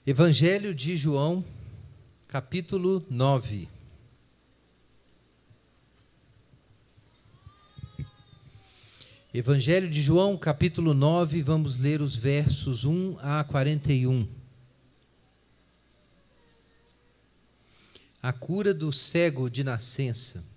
Evangelho de João, capítulo 9. Evangelho de João, capítulo 9, vamos ler os versos 1 a 41. A cura do cego de nascença.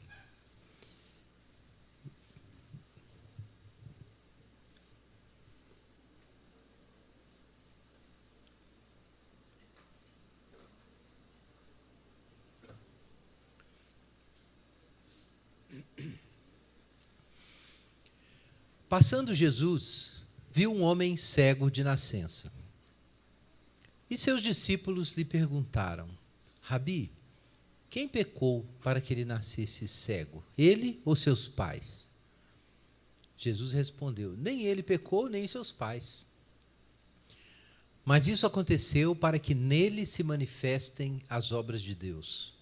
Passando Jesus, viu um homem cego de nascença. E seus discípulos lhe perguntaram: Rabi, quem pecou para que ele nascesse cego? Ele ou seus pais? Jesus respondeu: nem ele pecou, nem seus pais. Mas isso aconteceu para que nele se manifestem as obras de Deus.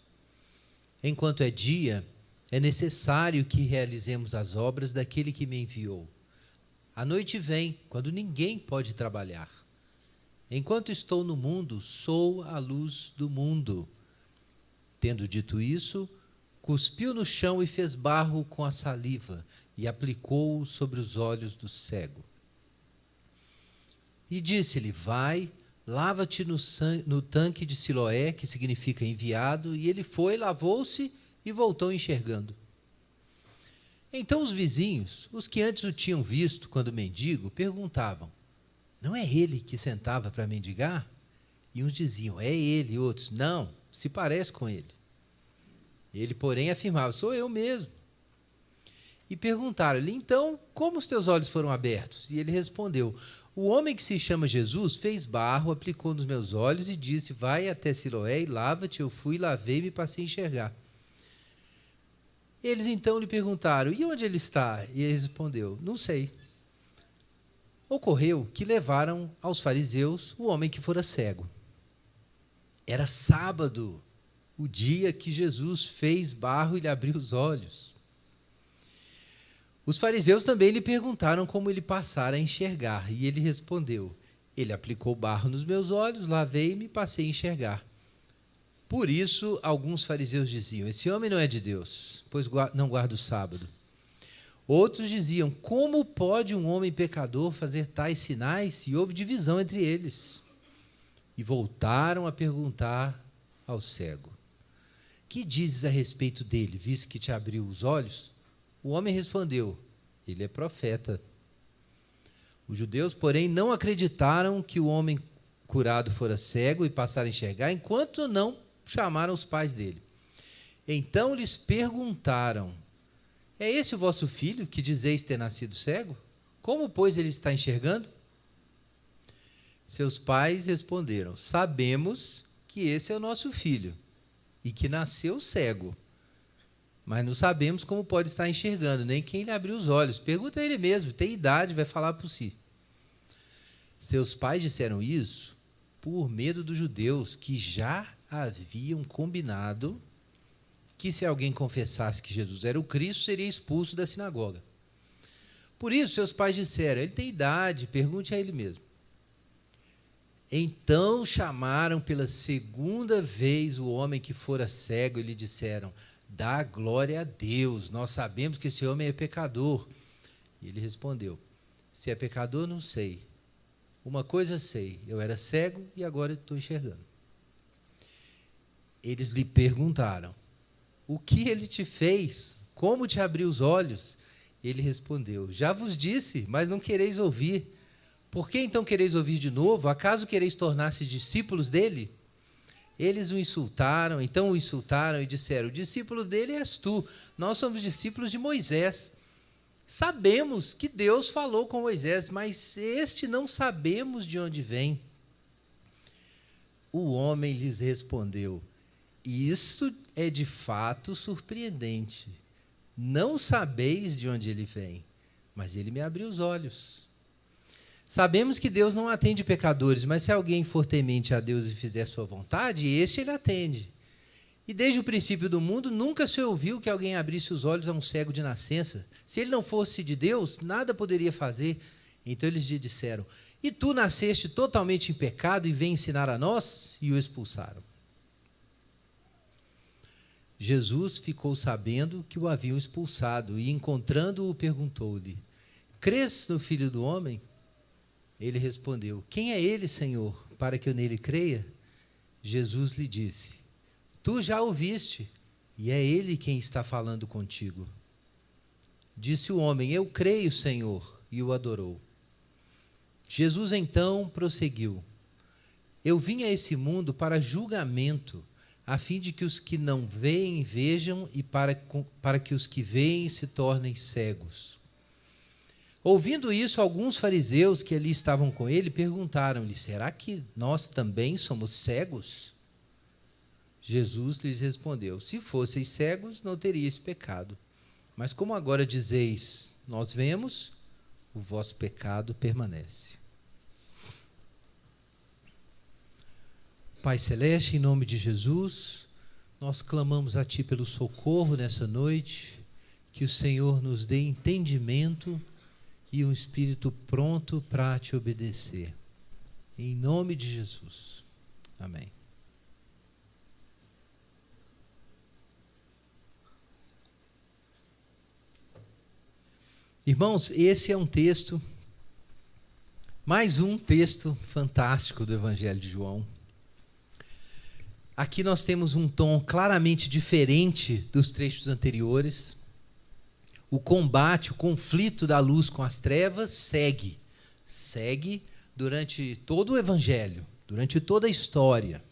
Enquanto é dia, é necessário que realizemos as obras daquele que me enviou. A noite vem, quando ninguém pode trabalhar. Enquanto estou no mundo, sou a luz do mundo. Tendo dito isso, cuspiu no chão e fez barro com a saliva e aplicou-o sobre os olhos do cego. E disse-lhe: vai, lava-te no tanque de Siloé, que significa enviado, e ele foi, lavou-se e voltou enxergando. Então os vizinhos, os que antes o tinham visto quando mendigo, perguntavam: não é ele que sentava para mendigar? E uns diziam: é ele, e outros: não, se parece com ele. Ele, porém, afirmava: sou eu mesmo. E perguntaram-lhe: então, como os teus olhos foram abertos? E ele respondeu: o homem que se chama Jesus fez barro, aplicou nos meus olhos e disse: vai até Siloé e lava-te. Eu fui, lavei-me e passei a enxergar. Eles então lhe perguntaram: e onde ele está? E ele respondeu: não sei. Ocorreu que levaram aos fariseus o homem que fora cego. Era sábado, o dia que Jesus fez barro e lhe abriu os olhos. Os fariseus também lhe perguntaram como ele passara a enxergar, e ele respondeu: ele aplicou barro nos meus olhos, lavei-me e passei a enxergar. Por isso, alguns fariseus diziam: esse homem não é de Deus, pois não guarda o sábado. Outros diziam: como pode um homem pecador fazer tais sinais? E houve divisão entre eles. E voltaram a perguntar ao cego: que dizes a respeito dele, visto que te abriu os olhos? O homem respondeu: ele é profeta. Os judeus, porém, não acreditaram que o homem curado fora cego e passara a enxergar, enquanto não chamaram os pais dele. Então lhes perguntaram: é esse o vosso filho que dizeis ter nascido cego? Como, pois, ele está enxergando? Seus pais responderam: sabemos que esse é o nosso filho e que nasceu cego, mas não sabemos como pode estar enxergando, nem quem lhe abriu os olhos. Pergunta a ele mesmo, tem idade, vai falar por si. Seus pais disseram isso por medo dos judeus, que já haviam combinado que se alguém confessasse que Jesus era o Cristo, seria expulso da sinagoga. Por isso, seus pais disseram: ele tem idade, pergunte a ele mesmo. Então chamaram pela segunda vez o homem que fora cego e lhe disseram: dá glória a Deus, nós sabemos que esse homem é pecador. E ele respondeu: se é pecador, não sei. Uma coisa sei, eu era cego e agora estou enxergando. Eles lhe perguntaram: o que ele te fez? Como te abriu os olhos? Ele respondeu: já vos disse, mas não quereis ouvir. Por que então quereis ouvir de novo? Acaso quereis tornar-se discípulos dele? Eles o insultaram e disseram: o discípulo dele és tu, nós somos discípulos de Moisés. Sabemos que Deus falou com Moisés, mas este não sabemos de onde vem. O homem lhes respondeu: isso é de fato surpreendente. Não sabeis de onde ele vem, mas ele me abriu os olhos. Sabemos que Deus não atende pecadores, mas se alguém for temente a Deus e fizer sua vontade, este ele atende. E desde o princípio do mundo, nunca se ouviu que alguém abrisse os olhos a um cego de nascença. Se ele não fosse de Deus, nada poderia fazer. Então eles lhe disseram: E tu nasceste totalmente em pecado e vem ensinar a nós? E o expulsaram. Jesus ficou sabendo que o haviam expulsado e, encontrando-o, perguntou-lhe: crês no Filho do Homem? Ele respondeu: quem é ele, Senhor, para que eu nele creia? Jesus lhe disse: tu já o viste, e é ele quem está falando contigo. Disse o homem: eu creio, Senhor, e o adorou. Jesus então prosseguiu: eu vim a esse mundo para julgamento, a fim de que os que não veem vejam e para que os que veem se tornem cegos. Ouvindo isso, alguns fariseus que ali estavam com ele perguntaram-lhe: será que nós também somos cegos? Jesus lhes respondeu: se fosseis cegos, não teríeis pecado. Mas como agora dizeis, nós vemos, o vosso pecado permanece. Pai Celeste, em nome de Jesus, nós clamamos a Ti pelo socorro nessa noite, que o Senhor nos dê entendimento e um espírito pronto para Te obedecer. Em nome de Jesus. Amém. Irmãos, esse é um texto, mais um texto fantástico do Evangelho de João. Aqui nós temos um tom claramente diferente dos trechos anteriores. O combate, o conflito da luz com as trevas segue durante todo o Evangelho, durante toda a história.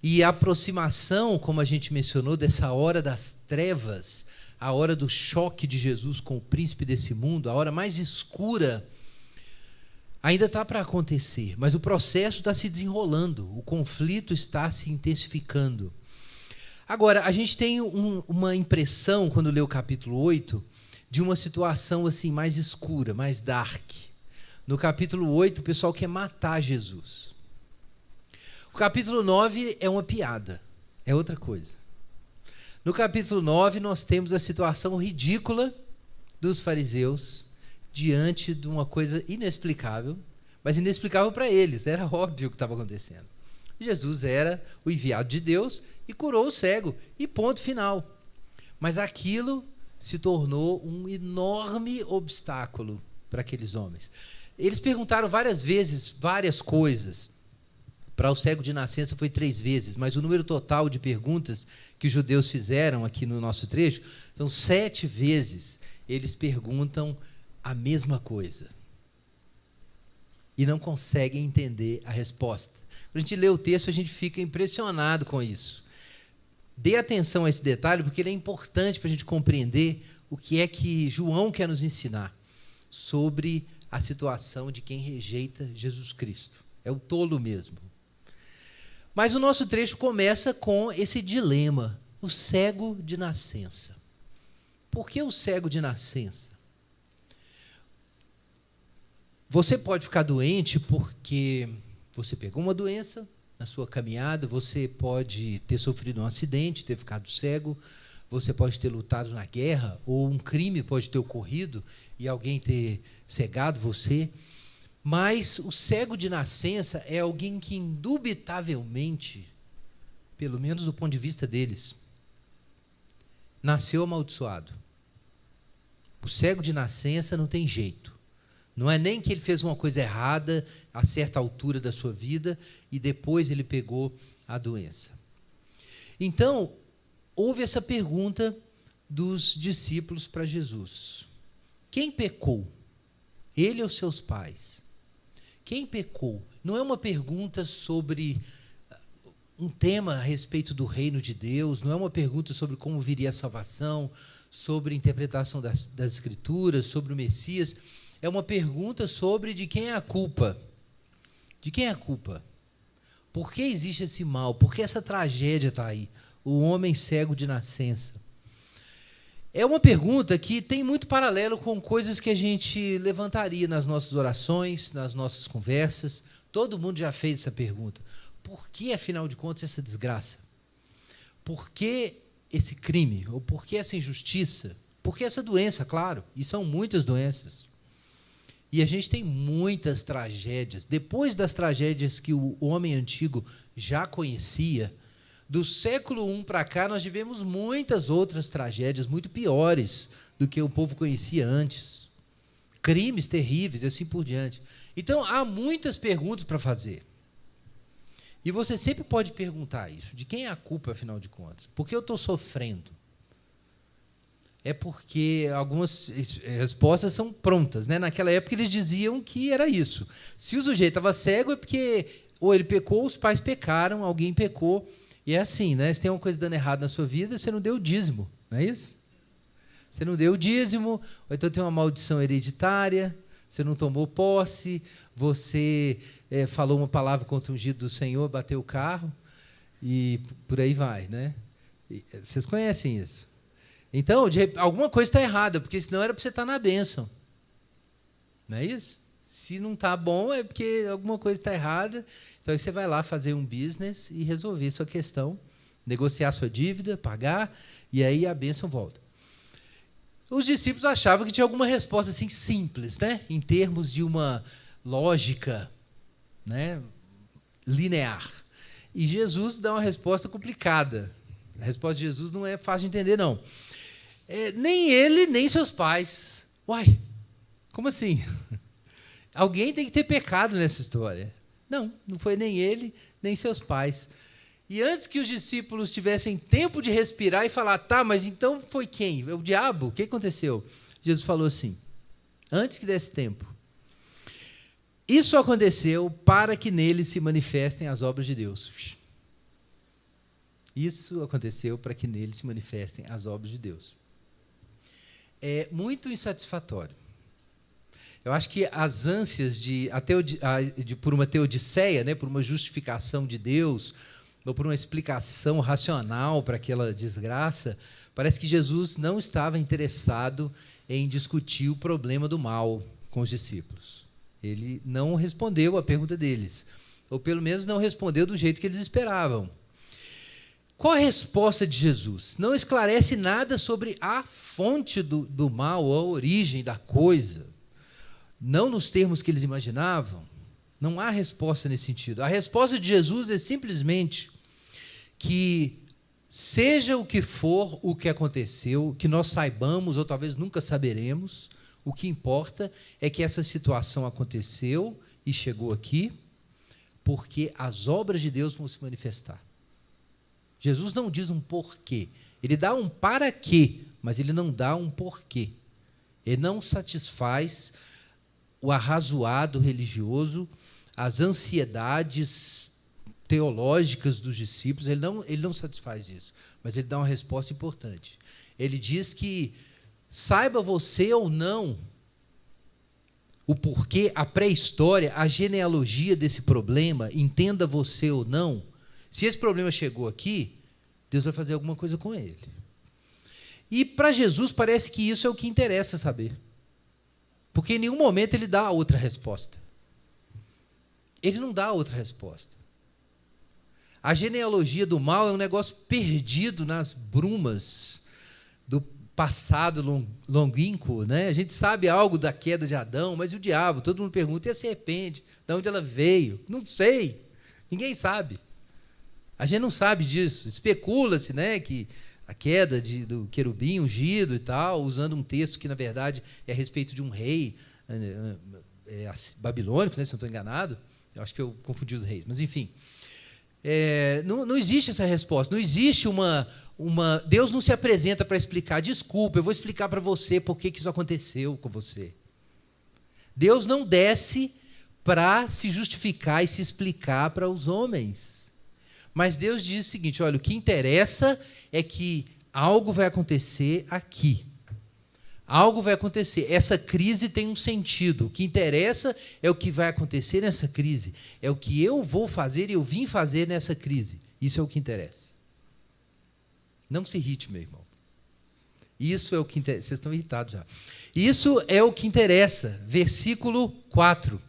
E a aproximação, como a gente mencionou, dessa hora das trevas, a hora do choque de Jesus com o príncipe desse mundo, a hora mais escura, ainda está para acontecer, mas o processo está se desenrolando, o conflito está se intensificando. Agora, a gente tem uma impressão, quando lê o capítulo 8, de uma situação assim mais escura, mais dark. No capítulo 8, o pessoal quer matar Jesus. O capítulo 9 é uma piada, é outra coisa. No capítulo 9, nós temos a situação ridícula dos fariseus diante de uma coisa inexplicável, mas inexplicável para eles, era óbvio o que estava acontecendo. Jesus era o enviado de Deus e curou o cego, e ponto final. Mas aquilo se tornou um enorme obstáculo para aqueles homens. Eles perguntaram várias vezes, várias coisas. Para o cego de nascença foi 3 vezes, mas o número total de perguntas que os judeus fizeram aqui no nosso trecho, são 7 vezes eles perguntam a mesma coisa. E não conseguem entender a resposta. Quando a gente lê o texto, a gente fica impressionado com isso. Dê atenção a esse detalhe, porque ele é importante para a gente compreender o que é que João quer nos ensinar sobre a situação de quem rejeita Jesus Cristo. É o tolo mesmo. Mas o nosso trecho começa com esse dilema, o cego de nascença. Por que o cego de nascença? Você pode ficar doente porque você pegou uma doença na sua caminhada, você pode ter sofrido um acidente, ter ficado cego, você pode ter lutado na guerra, ou um crime pode ter ocorrido e alguém ter cegado você. Mas o cego de nascença é alguém que indubitavelmente, pelo menos do ponto de vista deles, nasceu amaldiçoado. O cego de nascença não tem jeito. Não é nem que ele fez uma coisa errada a certa altura da sua vida e depois ele pegou a doença. Então, houve essa pergunta dos discípulos para Jesus. Quem pecou? Ele ou seus pais? Quem pecou? Não é uma pergunta sobre um tema a respeito do reino de Deus, não é uma pergunta sobre como viria a salvação, sobre a interpretação das Escrituras, sobre o Messias. É uma pergunta sobre de quem é a culpa. De quem é a culpa? Por que existe esse mal? Por que essa tragédia está aí? O homem cego de nascença. É uma pergunta que tem muito paralelo com coisas que a gente levantaria nas nossas orações, nas nossas conversas. Todo mundo já fez essa pergunta. Por que, afinal de contas, essa desgraça? Por que esse crime? Ou por que essa injustiça? Por que essa doença, claro? E são muitas doenças. E a gente tem muitas tragédias. Depois das tragédias que o homem antigo já conhecia, do século I para cá, nós tivemos muitas outras tragédias muito piores do que o povo conhecia antes. Crimes terríveis e assim por diante. Então, há muitas perguntas para fazer. E você sempre pode perguntar isso. De quem é a culpa, afinal de contas? Por que eu estou sofrendo? É porque algumas respostas são prontas, né? Naquela época, eles diziam que era isso. Se o sujeito estava cego, é porque ou ele pecou, ou os pais pecaram, alguém pecou. E é assim, né? Se tem uma coisa dando errado na sua vida, você não deu o dízimo, não é isso? Você não deu o dízimo, ou então tem uma maldição hereditária, você não tomou posse, você falou uma palavra contra o ungido do Senhor, bateu o carro, e por aí vai, né? Vocês conhecem isso. Então, alguma coisa está errada, porque senão era para você estar na bênção. Não é isso? Se não está bom, é porque alguma coisa está errada. Então, aí você vai lá fazer um business e resolver sua questão, negociar sua dívida, pagar, e aí a bênção volta. Os discípulos achavam que tinha alguma resposta assim, simples, né? Em termos de uma lógica, né? Linear. E Jesus dá uma resposta complicada. A resposta de Jesus não é fácil de entender, não. Nem ele, nem seus pais. Uai, como assim? Alguém tem que ter pecado nessa história. Não, não foi nem ele, nem seus pais. E antes que os discípulos tivessem tempo de respirar e falar, tá, mas então foi quem? O diabo? O que aconteceu? Jesus falou assim, antes que desse tempo. Isso aconteceu para que nele se manifestem as obras de Deus. Isso aconteceu para que nele se manifestem as obras de Deus. É muito insatisfatório. Eu acho que as ânsias por uma teodiceia, né, por uma justificação de Deus, ou por uma explicação racional para aquela desgraça, parece que Jesus não estava interessado em discutir o problema do mal com os discípulos. Ele não respondeu à pergunta deles, ou pelo menos não respondeu do jeito que eles esperavam. Qual a resposta de Jesus? Não esclarece nada sobre a fonte do mal, a origem da coisa. Não nos termos que eles imaginavam. Não há resposta nesse sentido. A resposta de Jesus é simplesmente que, seja o que for o que aconteceu, que nós saibamos ou talvez nunca saberemos, o que importa é que essa situação aconteceu e chegou aqui, porque as obras de Deus vão se manifestar. Jesus não diz um porquê. Ele dá um para quê, mas ele não dá um porquê. Ele não satisfaz o arrazoado religioso, as ansiedades teológicas dos discípulos. Ele não satisfaz isso, mas ele dá uma resposta importante. Ele diz que, saiba você ou não o porquê, a pré-história, a genealogia desse problema, entenda você ou não, se esse problema chegou aqui, Deus vai fazer alguma coisa com ele. E para Jesus parece que isso é o que interessa saber. Porque em nenhum momento ele dá outra resposta. Ele não dá outra resposta. A genealogia do mal é um negócio perdido nas brumas do passado longínquo, né? A gente sabe algo da queda de Adão, mas e o diabo? Todo mundo pergunta, e a serpente? De onde ela veio? Não sei. Ninguém sabe. A gente não sabe disso. Especula-se, né, que a queda do querubim ungido e tal, usando um texto que, na verdade, é a respeito de um rei babilônico, né, se não estou enganado. Eu acho que eu confundi os reis, mas enfim. Não existe essa resposta. Não existe Deus não se apresenta para explicar. Desculpa, eu vou explicar para você por que isso aconteceu com você. Deus não desce para se justificar e se explicar para os homens. Mas Deus diz o seguinte, olha, o que interessa é que algo vai acontecer aqui. Algo vai acontecer. Essa crise tem um sentido. O que interessa é o que vai acontecer nessa crise. É o que eu vou fazer e eu vim fazer nessa crise. Isso é o que interessa. Não se irrite, meu irmão. Isso é o que interessa. Vocês estão irritados já. Isso é o que interessa. Versículo 4.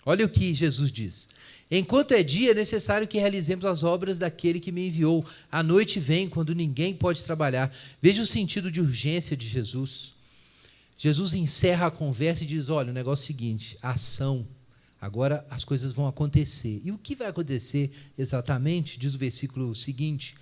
Olha o que Jesus diz. Enquanto é dia, é necessário que realizemos as obras daquele que me enviou. A noite vem, quando ninguém pode trabalhar. Veja o sentido de urgência de Jesus. Jesus encerra a conversa e diz, olha, o negócio é o seguinte, ação, agora as coisas vão acontecer. E o que vai acontecer exatamente, diz o versículo seguinte,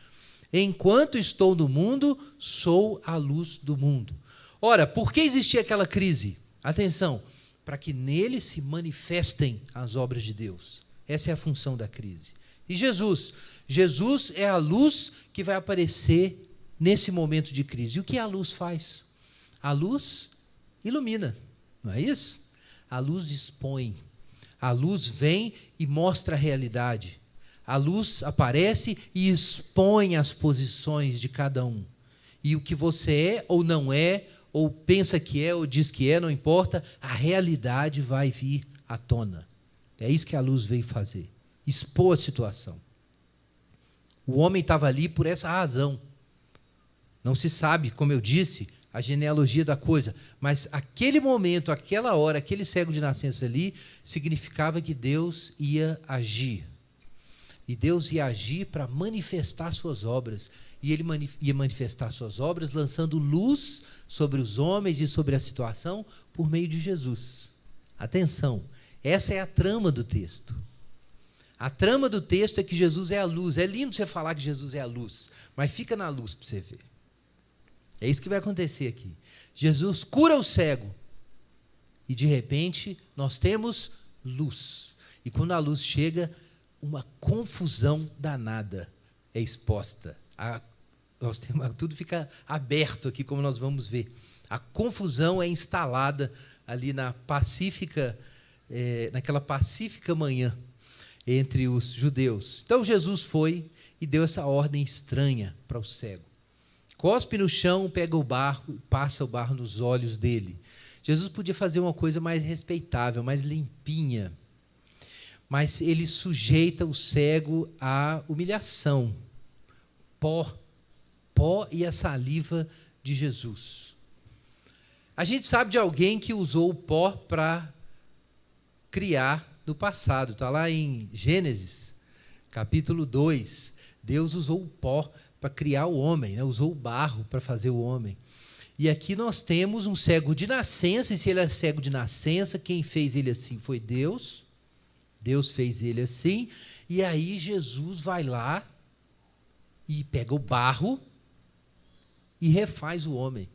enquanto estou no mundo, sou a luz do mundo. Ora, por que existia aquela crise? Atenção, para que nele se manifestem as obras de Deus. Essa é a função da crise. E Jesus é a luz que vai aparecer nesse momento de crise. E o que a luz faz? A luz ilumina, não é isso? A luz expõe. A luz vem e mostra a realidade. A luz aparece e expõe as posições de cada um. E o que você é ou não é, ou pensa que é, ou diz que é, não importa, a realidade vai vir à tona. É isso que a luz veio fazer, expor a situação. O homem estava ali por essa razão. Não se sabe, como eu disse, a genealogia da coisa, mas aquele momento, aquela hora, aquele cego de nascença ali, significava que Deus ia agir. E Deus ia agir para manifestar suas obras. E Ele ia manifestar suas obras lançando luz sobre os homens e sobre a situação por meio de Jesus. Atenção, essa é a trama do texto. A trama do texto é que Jesus é a luz. É lindo você falar que Jesus é a luz, mas fica na luz para você ver. É isso que vai acontecer aqui. Jesus cura o cego. E de repente nós temos luz. E quando a luz chega, uma confusão danada é exposta. Tudo fica aberto aqui, como nós vamos ver. A confusão é instalada ali naquela pacífica manhã entre os judeus. Então Jesus foi e deu essa ordem estranha para o cego. Cospe no chão, pega o barro, passa o barro nos olhos dele. Jesus podia fazer uma coisa mais respeitável, mais limpinha, mas ele sujeita o cego à humilhação. Pó e a saliva de Jesus. A gente sabe de alguém que usou o pó para criar no passado. Está lá em Gênesis, capítulo 2. Deus usou o pó para criar o homem, né? Usou o barro para fazer o homem. E aqui nós temos um cego de nascença, e se ele é cego de nascença, quem fez ele assim foi Deus. Deus fez ele assim, e aí Jesus vai lá e pega o barro e refaz o homem,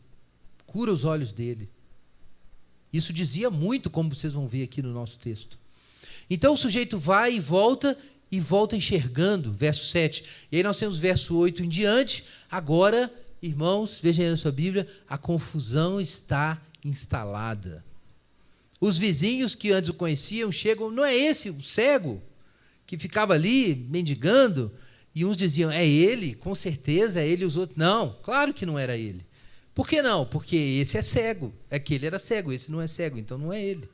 cura os olhos dele. Isso dizia muito, como vocês vão ver aqui no nosso texto. Então o sujeito vai e volta enxergando, verso 7. E aí nós temos verso 8 em diante. Agora, irmãos, vejam aí na sua Bíblia, a confusão está instalada. Os vizinhos que antes o conheciam chegam, não é esse o cego que ficava ali mendigando? E uns diziam, é ele, com certeza é ele, e os outros, não, claro que não era ele. Por que não? Porque esse é cego, aquele era cego, esse não é cego, então não é ele.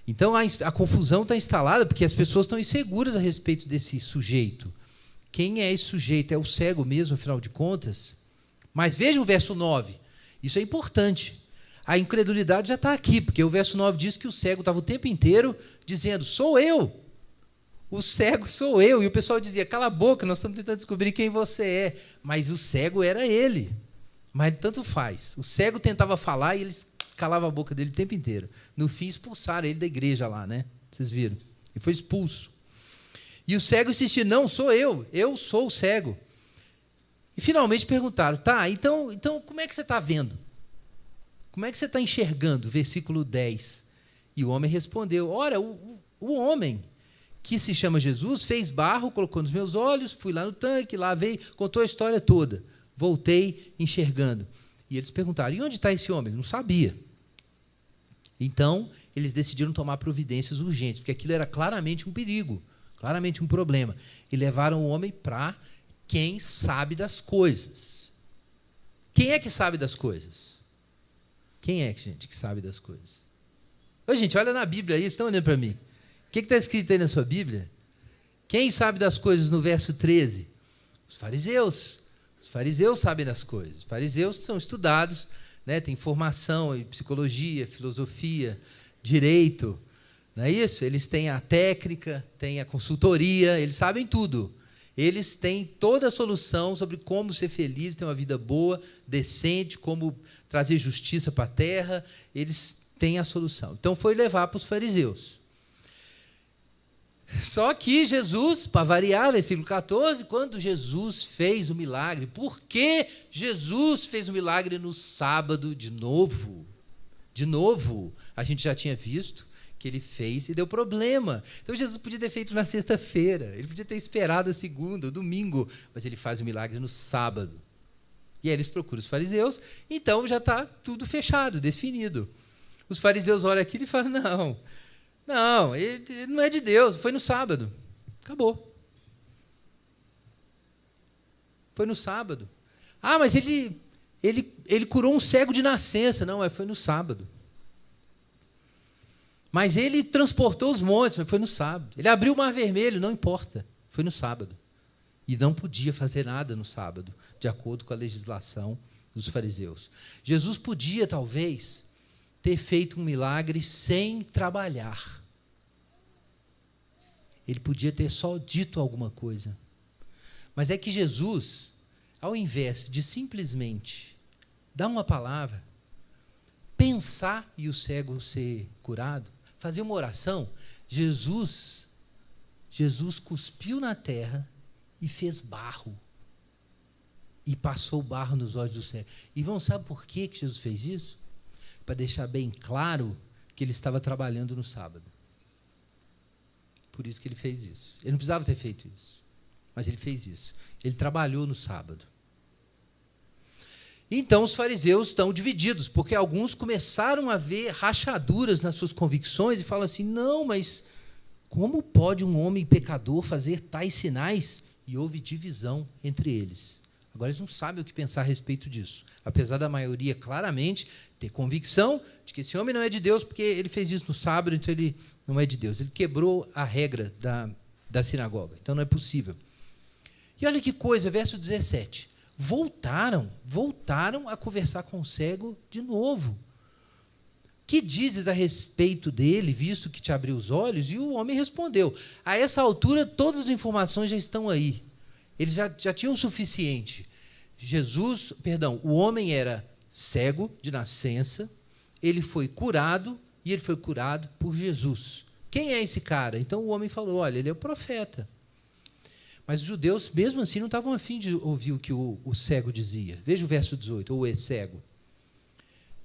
Então a confusão está instalada porque as pessoas estão inseguras a respeito desse sujeito. Quem é esse sujeito? É o cego mesmo, afinal de contas? Mas vejam o verso 9, isso é importante. A incredulidade já está aqui, porque o verso 9 diz que o cego estava o tempo inteiro dizendo, sou eu. O cego sou eu. E o pessoal dizia, cala a boca, nós estamos tentando descobrir quem você é. Mas o cego era ele. Mas tanto faz. O cego tentava falar e eles calavam a boca dele o tempo inteiro. No fim, expulsaram ele da igreja lá, né? Vocês viram? Ele foi expulso. E o cego insistia, não, sou eu sou o cego. E finalmente perguntaram, tá, então como é que você está vendo? Como é que você está enxergando? Versículo 10. E o homem respondeu, ora, o homem que se chama Jesus fez barro, colocou nos meus olhos, fui lá no tanque, lavei, contou a história toda. Voltei enxergando. E eles perguntaram, e onde está esse homem? Ele não sabia. Então, eles decidiram tomar providências urgentes, porque aquilo era claramente um perigo, claramente um problema. E levaram o homem para quem sabe das coisas. Quem é que sabe das coisas? Quem é, gente, que sabe das coisas? Ô, gente, olha na Bíblia aí, estão olhando para mim. O que está escrito aí na sua Bíblia? Quem sabe das coisas no verso 13? Os fariseus. Os fariseus sabem das coisas. Os fariseus são estudados, né, têm formação em psicologia, filosofia, direito. Não é isso? Eles têm a técnica, têm a consultoria, eles sabem tudo. Eles têm toda a solução sobre como ser feliz, ter uma vida boa, decente, como trazer justiça para a terra. Eles têm a solução. Então, foi levar para os fariseus. Só que Jesus, para variar, versículo 14, quando Jesus fez o milagre, por que Jesus fez o milagre no sábado de novo? De novo, a gente já tinha visto que ele fez e deu problema. Então, Jesus podia ter feito na sexta-feira, ele podia ter esperado a segunda, o domingo, mas ele faz o milagre no sábado. E aí eles procuram os fariseus, então já está tudo fechado, definido. Os fariseus olham aquilo e falam, não, ele não é de Deus, foi no sábado. Acabou. Foi no sábado. Ah, mas ele curou um cego de nascença. Não, foi no sábado. Mas ele transportou os montes, mas foi no sábado. Ele abriu o Mar Vermelho, não importa, foi no sábado. E não podia fazer nada no sábado, de acordo com a legislação dos fariseus. Jesus podia, talvez, ter feito um milagre sem trabalhar. Ele podia ter só dito alguma coisa. Mas é que Jesus, ao invés de simplesmente dar uma palavra, pensar e o cego ser curado, fazer uma oração, Jesus cuspiu na terra e fez barro. E passou o barro nos olhos do cego. Irmão, sabe por que Jesus fez isso? Para deixar bem claro que ele estava trabalhando no sábado. Por isso que ele fez isso. Ele não precisava ter feito isso, mas ele fez isso. Ele trabalhou no sábado. Então, os fariseus estão divididos, porque alguns começaram a ver rachaduras nas suas convicções e falam assim, não, mas como pode um homem pecador fazer tais sinais? E houve divisão entre eles. Agora, eles não sabem o que pensar a respeito disso. Apesar da maioria, claramente, ter convicção de que esse homem não é de Deus, porque ele fez isso no sábado, então ele não é de Deus. Ele quebrou a regra da sinagoga. Então, não é possível. E olha que coisa, verso 17. Voltaram a conversar com o cego de novo. Que dizes a respeito dele, visto que te abriu os olhos? E o homem respondeu. A essa altura, todas as informações já estão aí. Eles já tinham o suficiente. O homem era cego de nascença, ele foi curado, e ele foi curado por Jesus. Quem é esse cara? Então o homem falou, olha, ele é o profeta. Mas os judeus, mesmo assim, não estavam a fim de ouvir o que o cego dizia. Veja o verso 18, ou cego.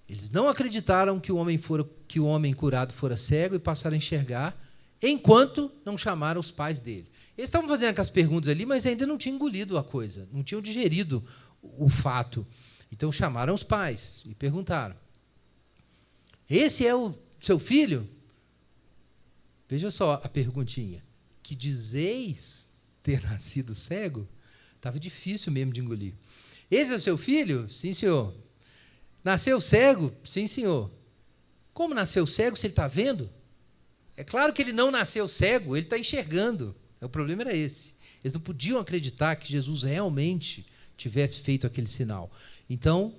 Eles não acreditaram que o homem curado fora cego e passaram a enxergar, enquanto não chamaram os pais dele. Eles estavam fazendo aquelas perguntas ali, mas ainda não tinham engolido a coisa, não tinham digerido o fato. Então chamaram os pais e perguntaram, esse é o seu filho? Veja só a perguntinha. Que dizeis ter nascido cego? Estava difícil mesmo de engolir. Esse é o seu filho? Sim, senhor. Nasceu cego? Sim, senhor. Como nasceu cego se ele está vendo? É claro que ele não nasceu cego, ele está enxergando. O problema era esse. Eles não podiam acreditar que Jesus realmente tivesse feito aquele sinal. Então,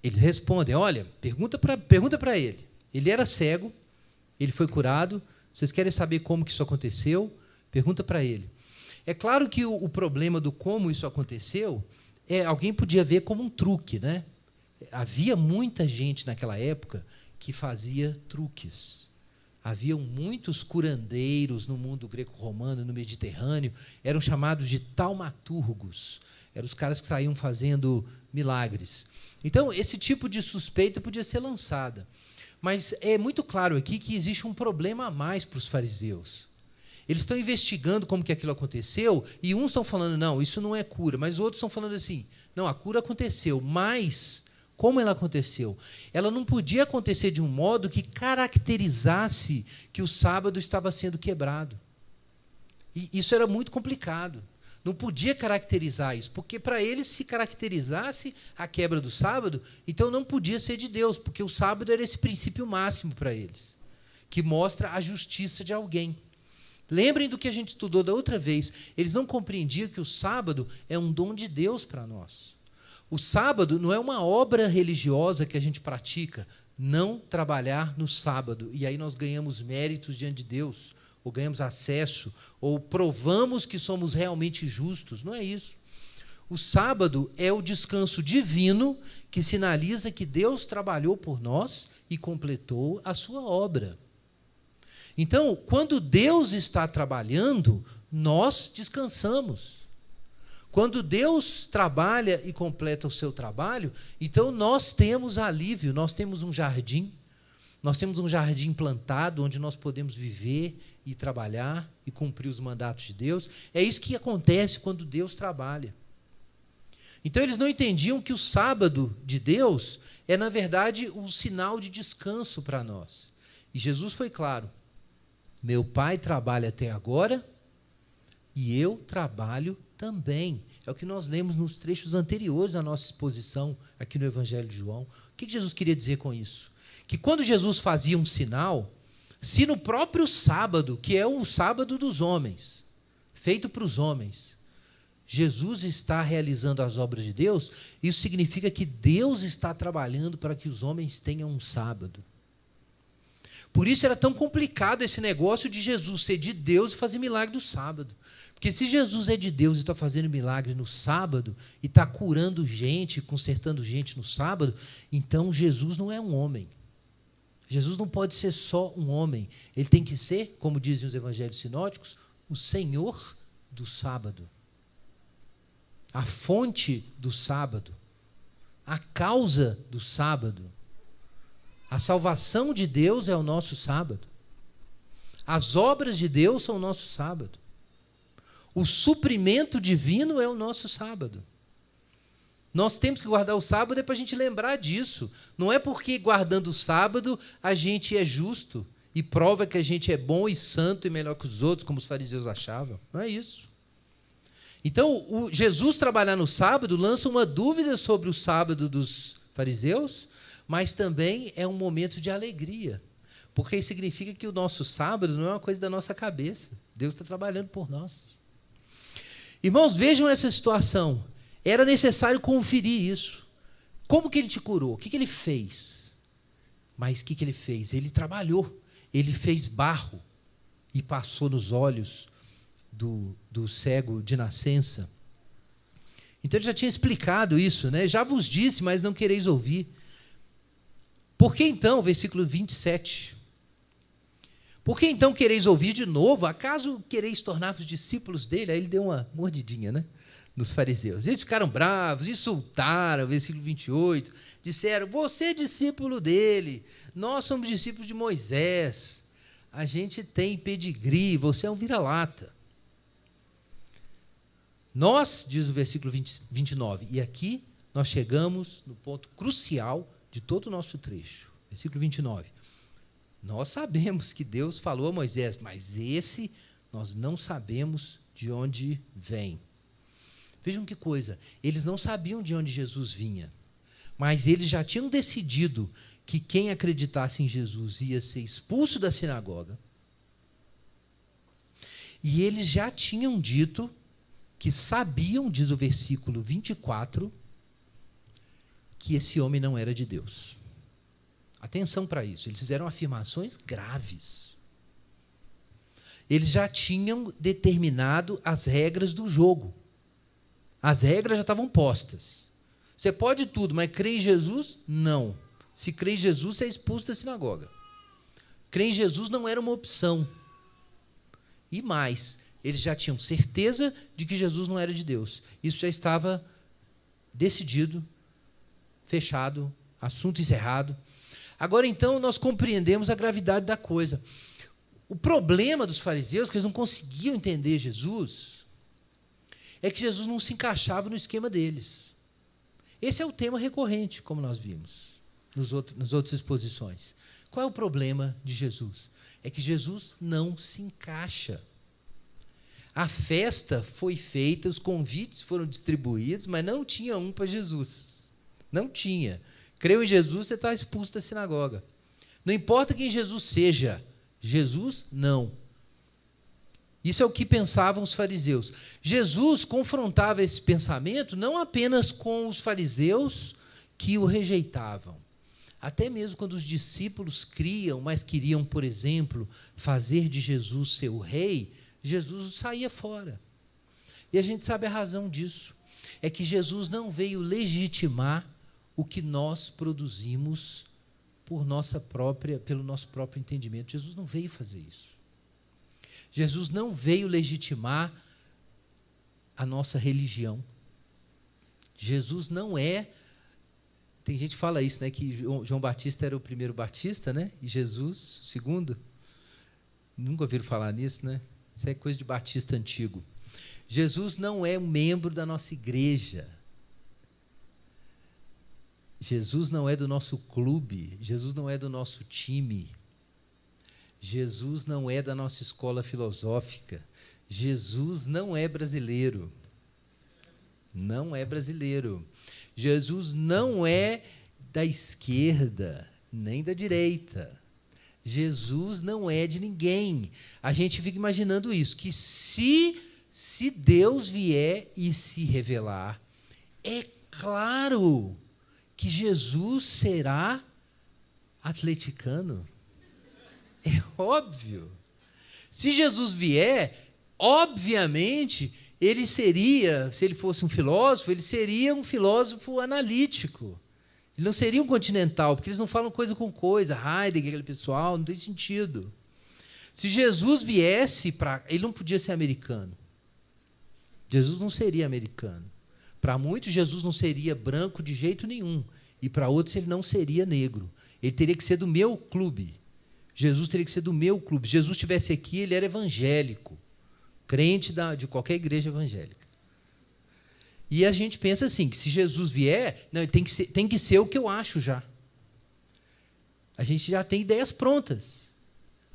eles respondem, olha, pergunta para ele. Ele era cego, ele foi curado, vocês querem saber como que isso aconteceu? Pergunta para ele. É claro que o problema do como isso aconteceu, alguém podia ver como um truque, né? Havia muita gente naquela época que fazia truques. Haviam muitos curandeiros no mundo greco-romano, no Mediterrâneo, eram chamados de taumaturgos. Eram os caras que saíam fazendo milagres. Então, esse tipo de suspeita podia ser lançada. Mas é muito claro aqui que existe um problema a mais para os fariseus. Eles estão investigando como que aquilo aconteceu, e uns estão falando, não, isso não é cura, mas outros estão falando assim, não, a cura aconteceu, mas como ela aconteceu? Ela não podia acontecer de um modo que caracterizasse que o sábado estava sendo quebrado. E isso era muito complicado. Não podia caracterizar isso, porque para eles, se caracterizasse a quebra do sábado, então não podia ser de Deus, porque o sábado era esse princípio máximo para eles, que mostra a justiça de alguém. Lembrem do que a gente estudou da outra vez. Eles não compreendiam que o sábado é um dom de Deus para nós. O sábado não é uma obra religiosa que a gente pratica, não trabalhar no sábado, e aí nós ganhamos méritos diante de Deus. ou ganhamos acesso, ou provamos que somos realmente justos. Não é isso. O sábado é o descanso divino que sinaliza que Deus trabalhou por nós e completou a sua obra. Então, quando Deus está trabalhando, nós descansamos. Quando Deus trabalha e completa o seu trabalho, então nós temos alívio, nós temos um jardim plantado onde nós podemos viver e trabalhar e cumprir os mandatos de Deus. É isso que acontece quando Deus trabalha. Então eles não entendiam que o sábado de Deus é, na verdade, um sinal de descanso para nós. E Jesus foi claro: meu Pai trabalha até agora e eu trabalho também. É o que nós lemos nos trechos anteriores à nossa exposição aqui no Evangelho de João. O que Jesus queria dizer com isso? Que quando Jesus fazia um sinal, se no próprio sábado, que é o sábado dos homens, feito para os homens, Jesus está realizando as obras de Deus, isso significa que Deus está trabalhando para que os homens tenham um sábado. Por isso era tão complicado esse negócio de Jesus ser de Deus e fazer milagre no sábado. Porque se Jesus é de Deus e está fazendo milagre no sábado, e está curando gente, consertando gente no sábado, então Jesus não é um homem. Jesus não pode ser só um homem. Ele tem que ser, como dizem os evangelhos sinóticos, o Senhor do sábado. A fonte do sábado. A causa do sábado. A salvação de Deus é o nosso sábado. As obras de Deus são o nosso sábado. O suprimento divino é o nosso sábado. Nós temos que guardar o sábado para a gente lembrar disso. Não é porque guardando o sábado a gente é justo e prova que a gente é bom e santo e melhor que os outros, como os fariseus achavam. Não é isso. Então, Jesus trabalhar no sábado lança uma dúvida sobre o sábado dos fariseus, mas também é um momento de alegria, porque isso significa que o nosso sábado não é uma coisa da nossa cabeça. Deus está trabalhando por nós. Irmãos, vejam essa situação. Era necessário conferir isso. Como que ele te curou? O que ele fez? Mas o que ele fez? Ele trabalhou. Ele fez barro e passou nos olhos do cego de nascença. Então ele já tinha explicado isso, né? Já vos disse, mas não quereis ouvir. Por que então, versículo 27, por que então quereis ouvir de novo? Acaso quereis tornar-vos discípulos dele? Aí ele deu uma mordidinha, né? Nos fariseus. Eles ficaram bravos, insultaram, versículo 28, disseram: você é discípulo dele, nós somos discípulos de Moisés, a gente tem pedigree, você é um vira-lata. Nós, diz o versículo 29, e aqui nós chegamos no ponto crucial de todo o nosso trecho, versículo 29. Nós sabemos que Deus falou a Moisés, mas esse nós não sabemos de onde vem. Vejam que coisa, eles não sabiam de onde Jesus vinha, mas eles já tinham decidido que quem acreditasse em Jesus ia ser expulso da sinagoga, e eles já tinham dito que sabiam, diz o versículo 24, que esse homem não era de Deus. Atenção para isso, eles fizeram afirmações graves. Eles já tinham determinado as regras do jogo. As regras já estavam postas. Você pode tudo, mas crê em Jesus? Não. Se crê em Jesus, você é expulso da sinagoga. Crer em Jesus não era uma opção. E mais, eles já tinham certeza de que Jesus não era de Deus. Isso já estava decidido, fechado, assunto encerrado. Agora, então, nós compreendemos a gravidade da coisa. O problema dos fariseus, que eles não conseguiam entender Jesus, é que Jesus não se encaixava no esquema deles. Esse é o tema recorrente, como nós vimos nas outras exposições. Qual é o problema de Jesus? É que Jesus não se encaixa. A festa foi feita, os convites foram distribuídos, mas não tinha um para Jesus. Não tinha. Creu em Jesus, você está expulso da sinagoga. Não importa quem Jesus seja, Jesus não. Isso é o que pensavam os fariseus. Jesus confrontava esse pensamento não apenas com os fariseus que o rejeitavam, Até mesmo quando os discípulos criam, mas queriam, por exemplo, fazer de Jesus seu rei, Jesus saía fora. E a gente sabe a razão disso. É que Jesus não veio legitimar o que nós produzimos pelo nosso próprio entendimento. Jesus não veio fazer isso. Jesus não veio legitimar a nossa religião. Jesus não é... Tem gente que fala isso, né, que João Batista era o primeiro batista, né, e Jesus o segundo. Nunca ouviram falar nisso, né? Isso é coisa de batista antigo. Jesus não é um membro da nossa igreja. Jesus não é do nosso clube. Jesus não é do nosso time. Jesus não é da nossa escola filosófica. Jesus não é brasileiro. Não é brasileiro. Jesus não é da esquerda, nem da direita. Jesus não é de ninguém. A gente fica imaginando isso, que se Deus vier e se revelar, é claro que Jesus será atleticano. É óbvio. Se Jesus vier, obviamente, ele seria, se ele fosse um filósofo, ele seria um filósofo analítico. Ele não seria um continental, porque eles não falam coisa com coisa. Heidegger, aquele pessoal, não tem sentido. Se Jesus viesse para... Ele não podia ser americano. Jesus não seria americano. Para muitos, Jesus não seria branco de jeito nenhum. E para outros, ele não seria negro. Ele teria que ser do meu clube. Jesus teria que ser do meu clube. Se Jesus estivesse aqui, ele era evangélico. Crente de qualquer igreja evangélica. E a gente pensa assim, que se Jesus vier, não, ele tem que ser o que eu acho já. A gente já tem ideias prontas.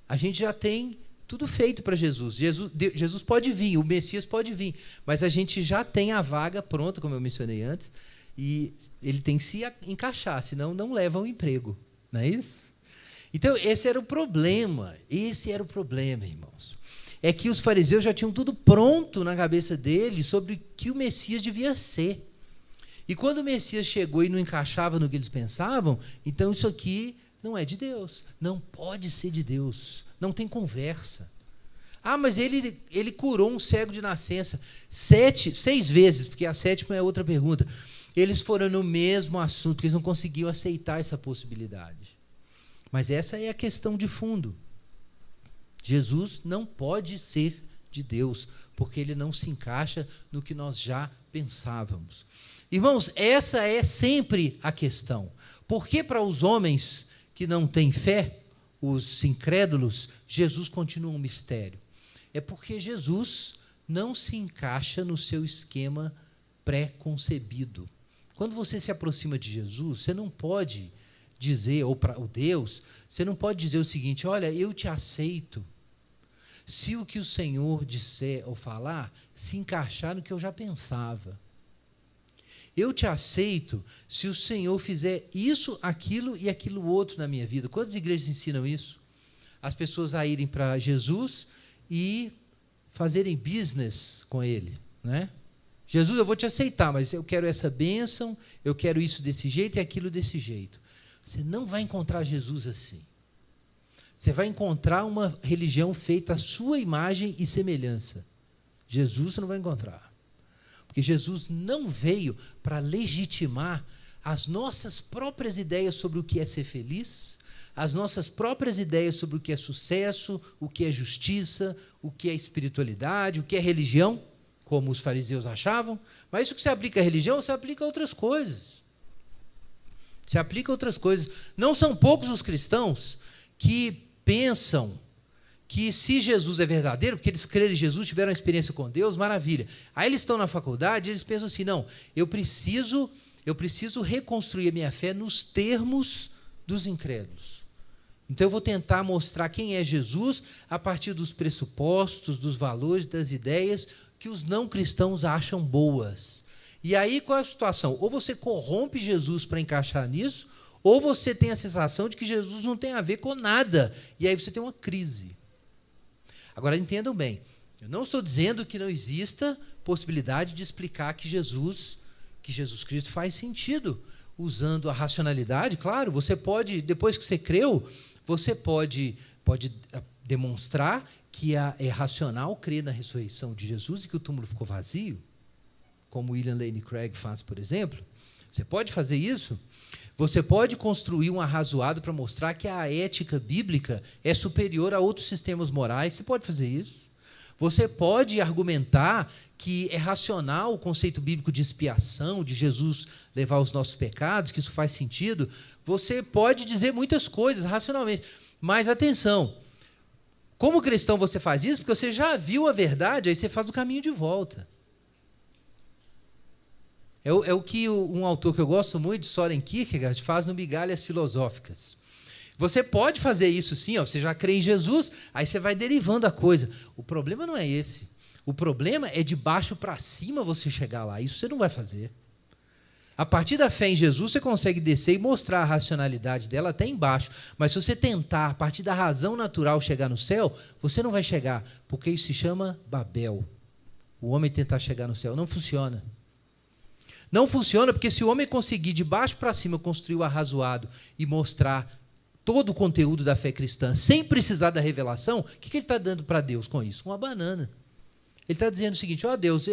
A gente já tem tudo feito para Jesus. Jesus pode vir, o Messias pode vir, mas a gente já tem a vaga pronta, como eu mencionei antes, e ele tem que se encaixar, senão não leva ao emprego. Não é isso? Então, esse era o problema. Esse era o problema, irmãos. É que os fariseus já tinham tudo pronto na cabeça deles sobre o que o Messias devia ser. E quando o Messias chegou e não encaixava no que eles pensavam, então isso aqui não é de Deus. Não pode ser de Deus. Não tem conversa. Ah, mas ele curou um cego de nascença 6 vezes, porque a 7ª é outra pergunta. Eles foram no mesmo assunto, porque eles não conseguiam aceitar essa possibilidade. Mas essa é a questão de fundo. Jesus não pode ser de Deus, porque ele não se encaixa no que nós já pensávamos. Irmãos, essa é sempre a questão. Por que para os homens que não têm fé, os incrédulos, Jesus continua um mistério? É porque Jesus não se encaixa no seu esquema pré-concebido. Quando você se aproxima de Jesus, você não pode dizer, ou para o Deus, você não pode dizer o seguinte: olha, eu te aceito se o que o Senhor disser ou falar se encaixar no que eu já pensava. Eu te aceito se o Senhor fizer isso, aquilo e aquilo outro na minha vida. Quantas igrejas ensinam isso? As pessoas a irem para Jesus e fazerem business com Ele, né? Jesus, eu vou te aceitar, mas eu quero essa bênção, eu quero isso desse jeito e aquilo desse jeito. Você não vai encontrar Jesus assim. Você vai encontrar uma religião feita à sua imagem e semelhança. Jesus você não vai encontrar. Porque Jesus não veio para legitimar as nossas próprias ideias sobre o que é ser feliz, as nossas próprias ideias sobre o que é sucesso, o que é justiça, o que é espiritualidade, o que é religião, como os fariseus achavam. Mas isso que se aplica à religião, se aplica a outras coisas. Se aplica a outras coisas. Não são poucos os cristãos que pensam que se Jesus é verdadeiro, porque eles creram em Jesus, tiveram uma experiência com Deus, maravilha. Aí eles estão na faculdade e eles pensam assim, não, eu preciso reconstruir a minha fé nos termos dos incrédulos. Então eu vou tentar mostrar quem é Jesus a partir dos pressupostos, dos valores, das ideias que os não cristãos acham boas. E aí qual é a situação? Ou você corrompe Jesus para encaixar nisso, ou você tem a sensação de que Jesus não tem a ver com nada. E aí você tem uma crise. Agora, entendam bem, eu não estou dizendo que não exista possibilidade de explicar que Jesus Cristo faz sentido. usando a racionalidade, claro, você pode, depois que você creu, você pode demonstrar que é racional crer na ressurreição de Jesus e que o túmulo ficou vazio, como William Lane Craig faz, por exemplo. Você pode fazer isso. Você pode construir um arrazoado para mostrar que a ética bíblica é superior a outros sistemas morais. Você pode fazer isso. Você pode argumentar que é racional o conceito bíblico de expiação, de Jesus levar os nossos pecados, que isso faz sentido. Você pode dizer muitas coisas racionalmente. Mas, atenção, como cristão você faz isso? Porque você já viu a verdade, aí você faz o caminho de volta. É o que um autor que eu gosto muito, Soren Kierkegaard, faz no Migalhas Filosóficas. Você pode fazer isso sim, você já crê em Jesus, aí você vai derivando a coisa. O problema não é esse. O problema é de baixo para cima você chegar lá. Isso você não vai fazer. A partir da fé em Jesus, você consegue descer e mostrar a racionalidade dela até embaixo. Mas se você tentar, a partir da razão natural, chegar no céu, você não vai chegar, porque isso se chama Babel. O homem tentar chegar no céu. Não funciona. Não funciona porque se o homem conseguir de baixo para cima construir o arrazoado e mostrar todo o conteúdo da fé cristã sem precisar da revelação, o que ele está dando para Deus com isso? Uma banana. Ele está dizendo o seguinte: ó Deus,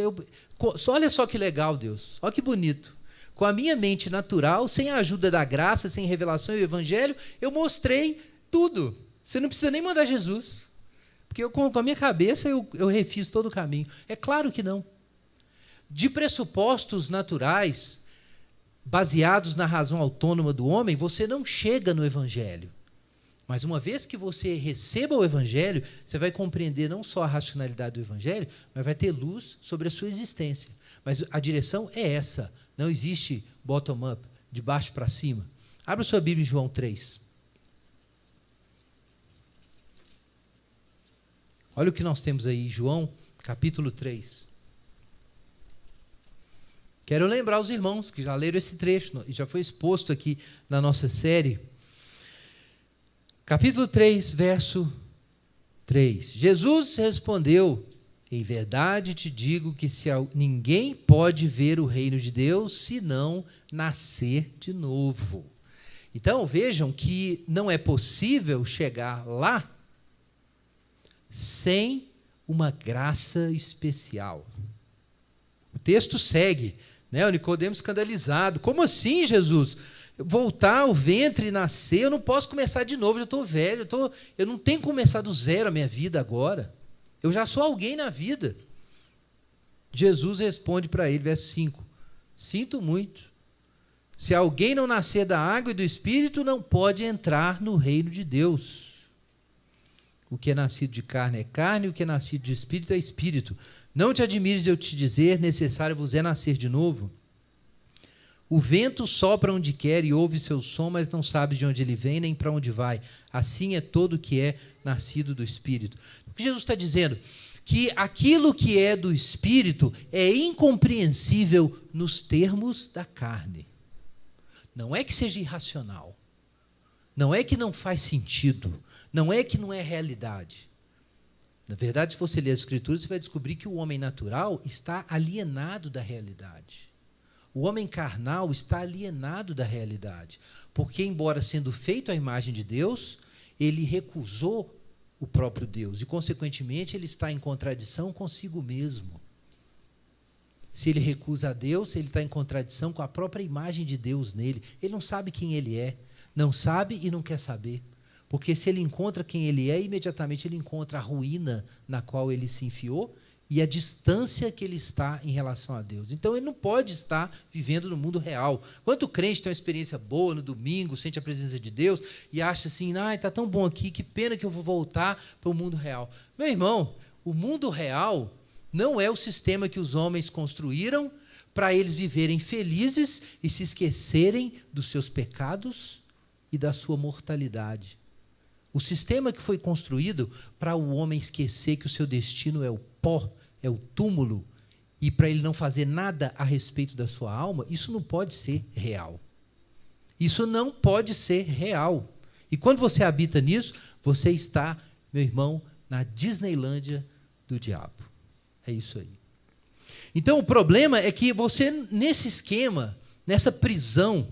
olha só que legal, Deus, olha que bonito. Com a minha mente natural, sem a ajuda da graça, sem revelação e o evangelho, eu mostrei tudo. Você não precisa nem mandar Jesus. Porque com a minha cabeça eu refiz todo o caminho. É claro que não. De pressupostos naturais, baseados na razão autônoma do homem, você não chega no Evangelho. Mas uma vez que você receba o Evangelho, você vai compreender não só a racionalidade do Evangelho, mas vai ter luz sobre a sua existência. Mas a direção é essa. Não existe bottom-up, de baixo para cima. Abra sua Bíblia em João 3. Olha o que nós temos aí, João, capítulo 3. Quero lembrar os irmãos que já leram esse trecho, e já foi exposto aqui na nossa série. Capítulo 3, verso 3. Jesus respondeu: em verdade te digo que ninguém pode ver o reino de Deus se não nascer de novo. Então, vejam que não é possível chegar lá sem uma graça especial. O texto segue. O Nicodemo escandalizado. Como assim, Jesus? Voltar ao ventre e nascer, eu não posso começar de novo, eu estou velho, eu não tenho que começar do zero a minha vida agora. Eu já sou alguém na vida. Jesus responde para ele, verso 5. Sinto muito. Se alguém não nascer da água e do Espírito, não pode entrar no reino de Deus. O que é nascido de carne é carne, o que é nascido de Espírito é Espírito. Não te admires de eu te dizer, necessário vos é nascer de novo. O vento sopra onde quer e ouve seu som, mas não sabe de onde ele vem nem para onde vai. Assim é todo o que é nascido do Espírito. O que Jesus está dizendo? Que aquilo que é do Espírito é incompreensível nos termos da carne. Não é que seja irracional. Não é que não faz sentido. Não é que não é realidade. Na verdade, se você ler as Escrituras, você vai descobrir que o homem natural está alienado da realidade. O homem carnal está alienado da realidade. Porque, embora sendo feito à imagem de Deus, ele recusou o próprio Deus. E, consequentemente, ele está em contradição consigo mesmo. Se ele recusa a Deus, ele está em contradição com a própria imagem de Deus nele. Ele não sabe quem ele é. Não sabe e não quer saber. Porque se ele encontra quem ele é, imediatamente ele encontra a ruína na qual ele se enfiou e a distância que ele está em relação a Deus. Então, ele não pode estar vivendo no mundo real. Quanto crente tem uma experiência boa no domingo, sente a presença de Deus e acha assim, está tão bom aqui, que pena que eu vou voltar para o mundo real. Meu irmão, o mundo real não é o sistema que os homens construíram para eles viverem felizes e se esquecerem dos seus pecados e da sua mortalidade. O sistema que foi construído para o homem esquecer que o seu destino é o pó, é o túmulo, e para ele não fazer nada a respeito da sua alma, isso não pode ser real. Isso não pode ser real. E quando você habita nisso, você está, meu irmão, na Disneylândia do diabo. É isso aí. Então, o problema é que você, nesse esquema, nessa prisão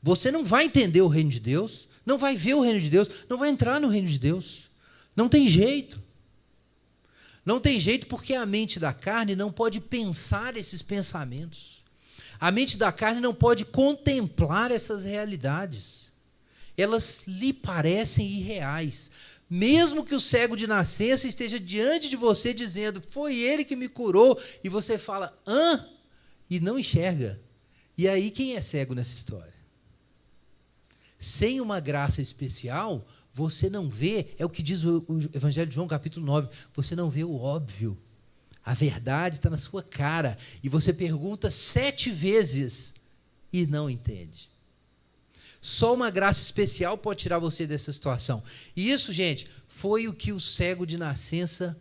Você não vai entender o reino de Deus, não vai ver o reino de Deus, não vai entrar no reino de Deus. Não tem jeito. Não tem jeito porque a mente da carne não pode pensar esses pensamentos. A mente da carne não pode contemplar essas realidades. Elas lhe parecem irreais. Mesmo que o cego de nascença esteja diante de você dizendo, foi ele que me curou, e você fala, hã? E não enxerga. E aí quem é cego nessa história? Sem uma graça especial, você não vê, é o que diz o Evangelho de João, capítulo 9, você não vê o óbvio. A verdade está na sua cara. E você pergunta 7 vezes e não entende. Só uma graça especial pode tirar você dessa situação. E isso, gente, foi o que o cego de nascença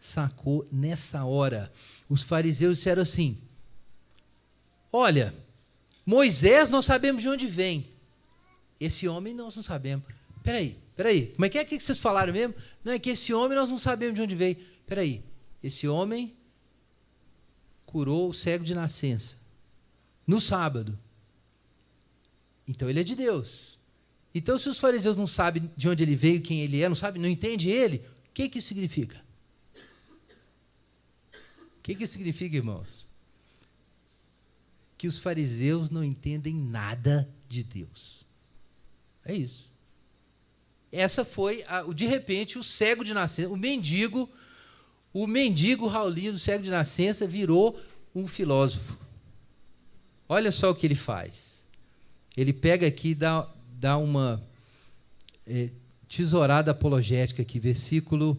sacou nessa hora. Os fariseus disseram assim, olha, Moisés nós sabemos de onde vem. Esse homem nós não sabemos. Peraí, como é que vocês falaram mesmo? Não, é que esse homem nós não sabemos de onde veio. Peraí, esse homem curou o cego de nascença no sábado. Então ele é de Deus. Então se os fariseus não sabem de onde ele veio, quem ele é, não entendem ele, o que isso significa? O que isso significa, irmãos? Que os fariseus não entendem nada de Deus. É isso. Essa foi, de repente, o cego de nascença, o mendigo Raulinho do cego de nascença virou um filósofo. Olha só o que ele faz. Ele pega aqui e dá uma tesourada apologética aqui, versículo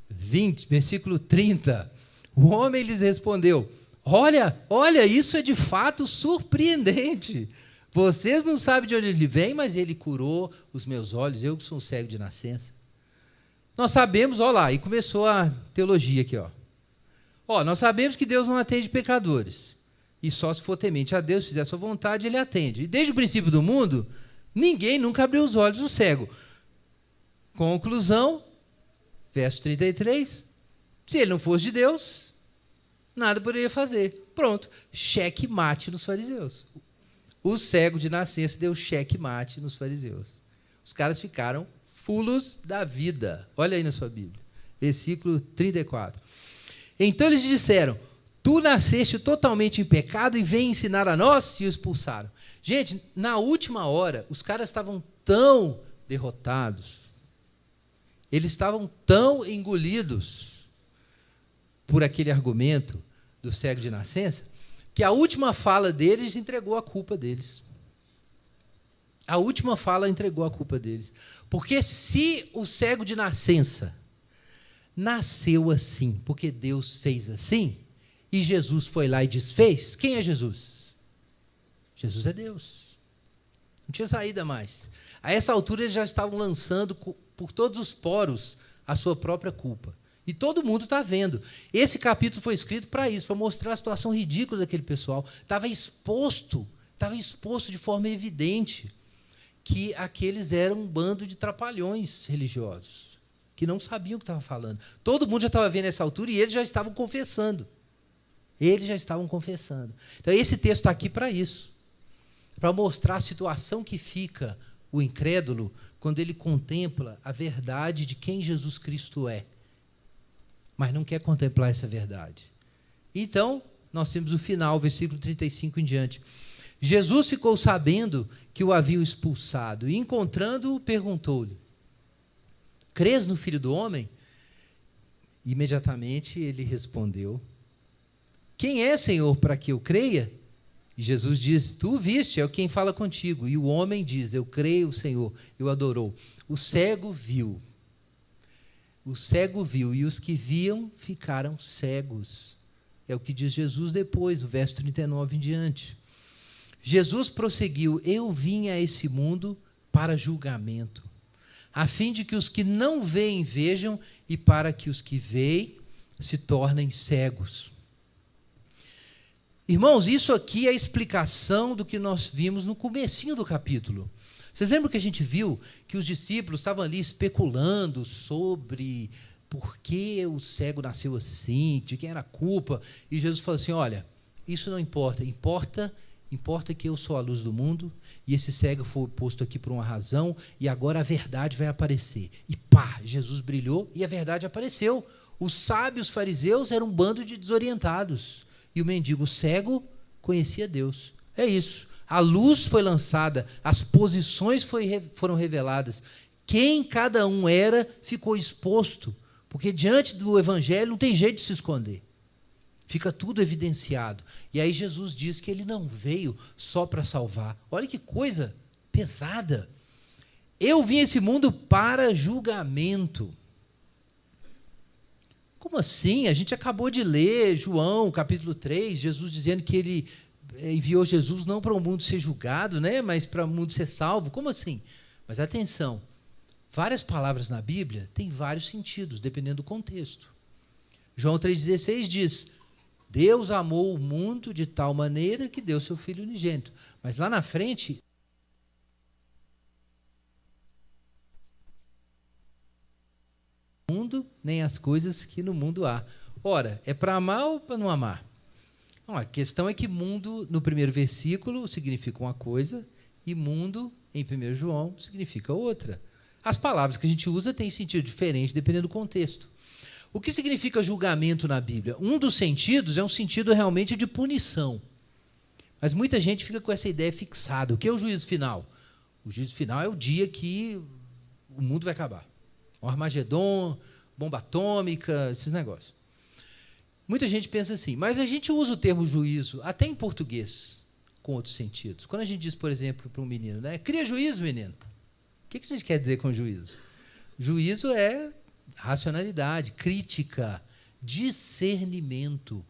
20, versículo 30. O homem lhes respondeu, olha, isso é de fato surpreendente. Vocês não sabem de onde ele vem, mas ele curou os meus olhos, eu que sou um cego de nascença. Nós sabemos, olha lá, e começou a teologia aqui, nós sabemos que Deus não atende pecadores, e só se for temente a Deus, fizer a sua vontade, ele atende. E desde o princípio do mundo, ninguém nunca abriu os olhos do cego. Conclusão, verso 33, se ele não fosse de Deus, nada poderia fazer. Pronto, cheque mate nos fariseus. O cego de nascença deu cheque-mate nos fariseus. Os caras ficaram fulos da vida. Olha aí na sua Bíblia. Versículo 34. Então eles disseram, tu nasceste totalmente em pecado e vem ensinar a nós? E o expulsaram. Gente, na última hora, os caras estavam tão derrotados, eles estavam tão engolidos por aquele argumento do cego de nascença, que a última fala deles entregou a culpa deles. A última fala entregou a culpa deles. Porque se o cego de nascença nasceu assim, porque Deus fez assim, e Jesus foi lá e desfez, quem é Jesus? Jesus é Deus. Não tinha saída mais. A essa altura eles já estavam lançando por todos os poros a sua própria culpa. E todo mundo está vendo. Esse capítulo foi escrito para isso, para mostrar a situação ridícula daquele pessoal. Estava exposto de forma evidente que aqueles eram um bando de trapalhões religiosos, que não sabiam o que estava falando. Todo mundo já estava vendo essa altura e eles já estavam confessando. Então, esse texto está aqui para isso, para mostrar a situação que fica o incrédulo quando ele contempla a verdade de quem Jesus Cristo é, mas não quer contemplar essa verdade. Então, nós temos o final, versículo 35 em diante. Jesus ficou sabendo que o haviam expulsado, e encontrando-o, perguntou-lhe, crês no Filho do Homem? Imediatamente ele respondeu, quem é, Senhor, para que eu creia? E Jesus diz, tu viste, é quem fala contigo. E o homem diz, eu creio, Senhor, eu adorou. O cego viu, e os que viam ficaram cegos. É o que diz Jesus depois, do verso 39 em diante. Jesus prosseguiu, eu vim a esse mundo para julgamento, a fim de que os que não veem vejam, e para que os que veem se tornem cegos. Irmãos, isso aqui é a explicação do que nós vimos no comecinho do capítulo. Vocês lembram que a gente viu que os discípulos estavam ali especulando sobre por que o cego nasceu assim, de quem era a culpa, e Jesus falou assim, olha, isso não importa, importa Importa que eu sou a luz do mundo, e esse cego foi posto aqui por uma razão, e agora a verdade vai aparecer. E pá, Jesus brilhou e a verdade apareceu. Os sábios fariseus eram um bando de desorientados, e o mendigo cego conhecia Deus. É isso. A luz foi lançada, as posições foram reveladas. Quem cada um era ficou exposto, porque diante do evangelho não tem jeito de se esconder. Fica tudo evidenciado. E aí Jesus diz que ele não veio só para salvar. Olha que coisa pesada. Eu vim a esse mundo para julgamento. Como assim? A gente acabou de ler João, capítulo 3, Jesus dizendo que ele enviou Jesus não para o mundo ser julgado, né, mas para o mundo ser salvo. Como assim? Mas atenção, várias palavras na Bíblia têm vários sentidos, dependendo do contexto. João 3,16 diz: Deus amou o mundo de tal maneira que deu seu Filho unigênito. Mas lá na frente, mundo, nem as coisas que no mundo há. Ora, é para amar ou para não amar? Não, a questão é que mundo, no primeiro versículo, significa uma coisa, e mundo, em 1 João, significa outra. As palavras que a gente usa têm sentido diferente, dependendo do contexto. O que significa julgamento na Bíblia? Um dos sentidos é um sentido realmente de punição. Mas muita gente fica com essa ideia fixada. O que é o juízo final? O juízo final é o dia que o mundo vai acabar. O Armagedon, bomba atômica, esses negócios. Muita gente pensa assim, mas a gente usa o termo juízo até em português, com outros sentidos. Quando a gente diz, por exemplo, para um menino, né, cria juízo, menino. O que a gente quer dizer com juízo? Juízo é racionalidade, crítica, discernimento.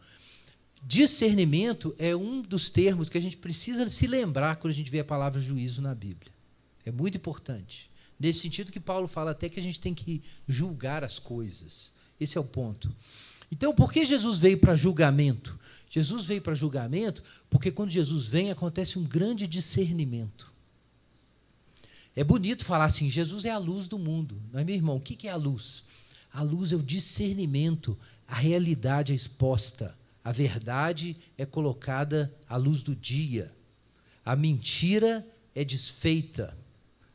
Discernimento é um dos termos que a gente precisa se lembrar quando a gente vê a palavra juízo na Bíblia. É muito importante. Nesse sentido que Paulo fala até que a gente tem que julgar as coisas. Esse é o ponto. Então, por que Jesus veio para julgamento? Jesus veio para julgamento porque quando Jesus vem acontece um grande discernimento. É bonito falar assim, Jesus é a luz do mundo. Não é, meu irmão? O que é a luz? A luz é o discernimento, a realidade é exposta, a verdade é colocada à luz do dia, a mentira é desfeita,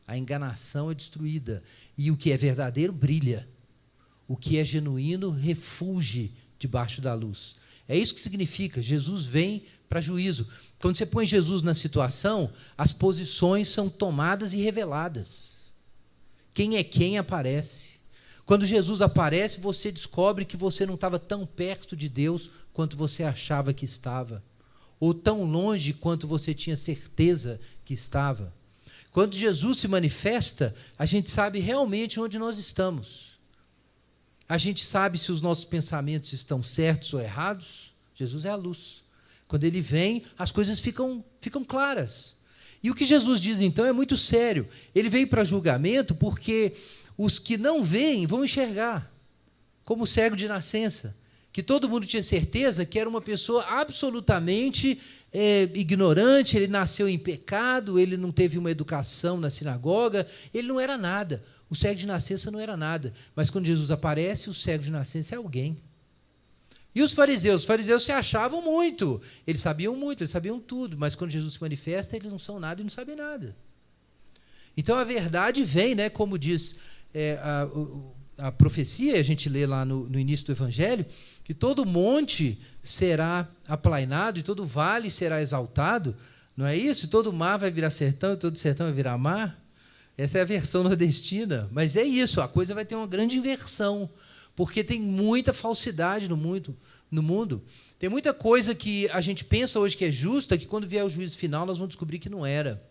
a enganação é destruída, e o que é verdadeiro brilha. O que é genuíno refulge debaixo da luz. É isso que significa, Jesus vem para juízo. Quando você põe Jesus na situação, as posições são tomadas e reveladas. Quem é quem aparece. Quando Jesus aparece, você descobre que você não estava tão perto de Deus quanto você achava que estava, ou tão longe quanto você tinha certeza que estava. Quando Jesus se manifesta, a gente sabe realmente onde nós estamos. A gente sabe se os nossos pensamentos estão certos ou errados. Jesus é a luz. Quando ele vem, as coisas ficam claras. E o que Jesus diz, então, é muito sério. Ele veio para julgamento porque os que não veem vão enxergar, como o cego de nascença, que todo mundo tinha certeza que era uma pessoa absolutamente ignorante, ele nasceu em pecado, ele não teve uma educação na sinagoga, ele não era nada. O cego de nascença não era nada, mas quando Jesus aparece, o cego de nascença é alguém. E os fariseus? Os fariseus se achavam muito, eles sabiam tudo, mas quando Jesus se manifesta, eles não são nada e não sabem nada. Então a verdade vem, né, como diz a profecia, a gente lê lá no início do Evangelho, que todo monte será aplainado e todo vale será exaltado, não é isso? Todo mar vai virar sertão e todo sertão vai virar mar. Essa é a versão nordestina, mas é isso, a coisa vai ter uma grande inversão, porque tem muita falsidade no mundo. Tem muita coisa que a gente pensa hoje que é justa, que quando vier o juízo final nós vamos descobrir que não era.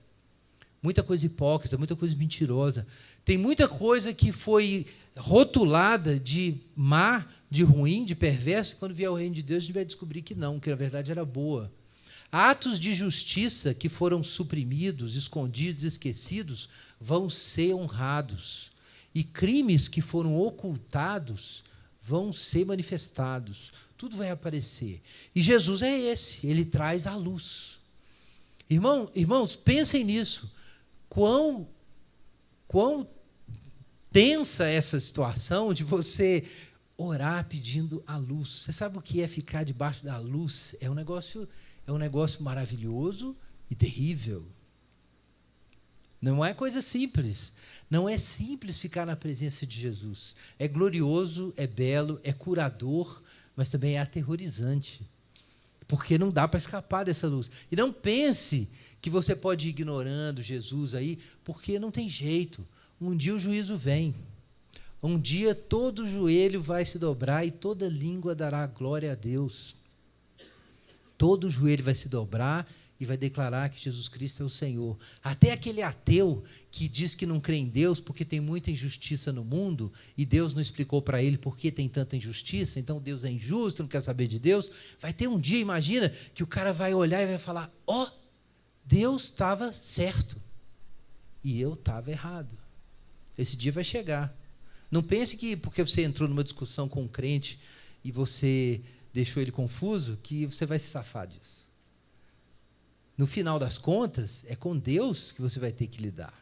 Muita coisa hipócrita, muita coisa mentirosa. Tem muita coisa que foi rotulada de má, de ruim, de perversa, e quando vier o reino de Deus a gente vai descobrir que não, que na verdade era boa. Atos de justiça que foram suprimidos, escondidos, esquecidos, vão ser honrados. E crimes que foram ocultados vão ser manifestados. Tudo vai aparecer. E Jesus é esse, ele traz a luz. Irmãos, pensem nisso. Quão tensa essa situação de você orar pedindo a luz. Você sabe o que é ficar debaixo da luz? É um negócio é um negócio maravilhoso e terrível. Não é coisa simples. Não é simples ficar na presença de Jesus. É glorioso, é belo, é curador, mas também é aterrorizante. Porque não dá para escapar dessa luz. E não pense que você pode ir ignorando Jesus aí, porque não tem jeito. Um dia o juízo vem. Um dia todo joelho vai se dobrar e toda língua dará glória a Deus. Todo joelho vai se dobrar e vai declarar que Jesus Cristo é o Senhor. Até aquele ateu que diz que não crê em Deus porque tem muita injustiça no mundo e Deus não explicou para ele por que tem tanta injustiça, então Deus é injusto, não quer saber de Deus. Vai ter um dia, imagina, que o cara vai olhar e vai falar: ó, Deus estava certo e eu estava errado. Esse dia vai chegar. Não pense que porque você entrou numa discussão com um crente e você deixou ele confuso, que você vai se safar disso. No final das contas, é com Deus que você vai ter que lidar.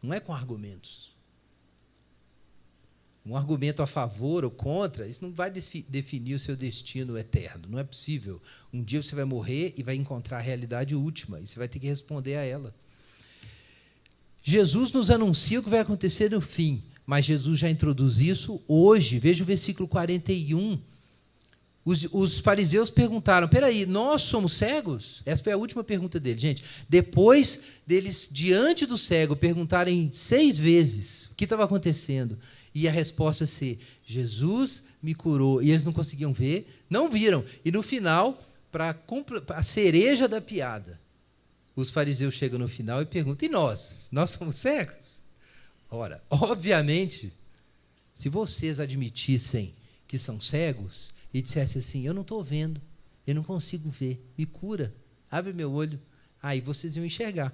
Não é com argumentos. Um argumento a favor ou contra, isso não vai definir o seu destino eterno. Não é possível. Um dia você vai morrer e vai encontrar a realidade última, e você vai ter que responder a ela. Jesus nos anuncia o que vai acontecer no fim, mas Jesus já introduz isso hoje. Veja o versículo 41. Os fariseus perguntaram: peraí, nós somos cegos? Essa foi a última pergunta deles, gente. Depois deles, diante do cego, perguntarem 6 vezes o que estava acontecendo, e a resposta ser: Jesus me curou. E eles não conseguiam ver, não viram. E no final, para a cereja da piada, os fariseus chegam no final e perguntam: e nós? Nós somos cegos? Ora, obviamente, se vocês admitissem que são cegos e dissessem assim: eu não estou vendo, eu não consigo ver, me cura, abre meu olho, aí vocês iam enxergar.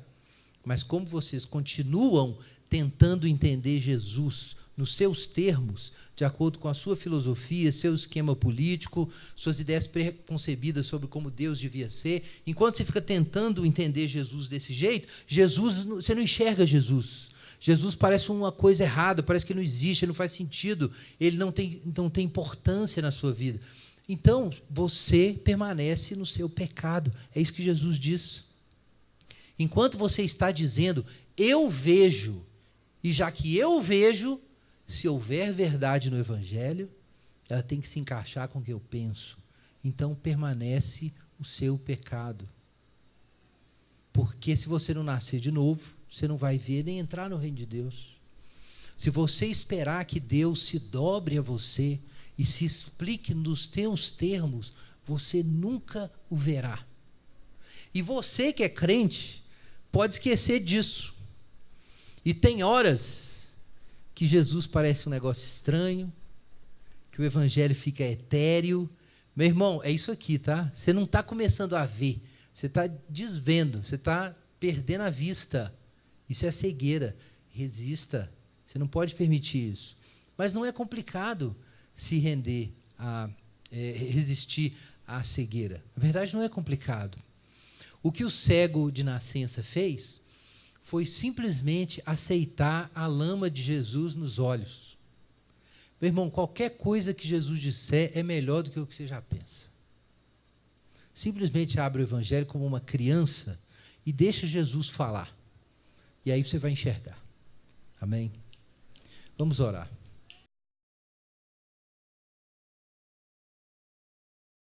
Mas como vocês continuam tentando entender Jesus nos seus termos, de acordo com a sua filosofia, seu esquema político, suas ideias preconcebidas sobre como Deus devia ser, enquanto você fica tentando entender Jesus desse jeito, você não enxerga Jesus. Jesus parece uma coisa errada, parece que não existe, não faz sentido, ele não tem importância na sua vida. Então, você permanece no seu pecado. É isso que Jesus diz. Enquanto você está dizendo: eu vejo, e já que eu vejo, se houver verdade no Evangelho, ela tem que se encaixar com o que eu penso. Então, permanece o seu pecado. Porque se você não nascer de novo, você não vai ver nem entrar no reino de Deus. Se você esperar que Deus se dobre a você e se explique nos teus termos, você nunca o verá. E você que é crente, pode esquecer disso. E tem horas que Jesus parece um negócio estranho, que o Evangelho fica etéreo. Meu irmão, é isso aqui, tá? Você não está começando a ver, você está desvendo, você está perdendo a vista. Isso é cegueira. Resista. Você não pode permitir isso. Mas não é complicado se render resistir à cegueira. Na verdade, não é complicado. O que o cego de nascença fez foi simplesmente aceitar a lama de Jesus nos olhos. Meu irmão, qualquer coisa que Jesus disser é melhor do que o que você já pensa. Simplesmente abre o Evangelho como uma criança e deixa Jesus falar. E aí você vai enxergar. Amém? Vamos orar.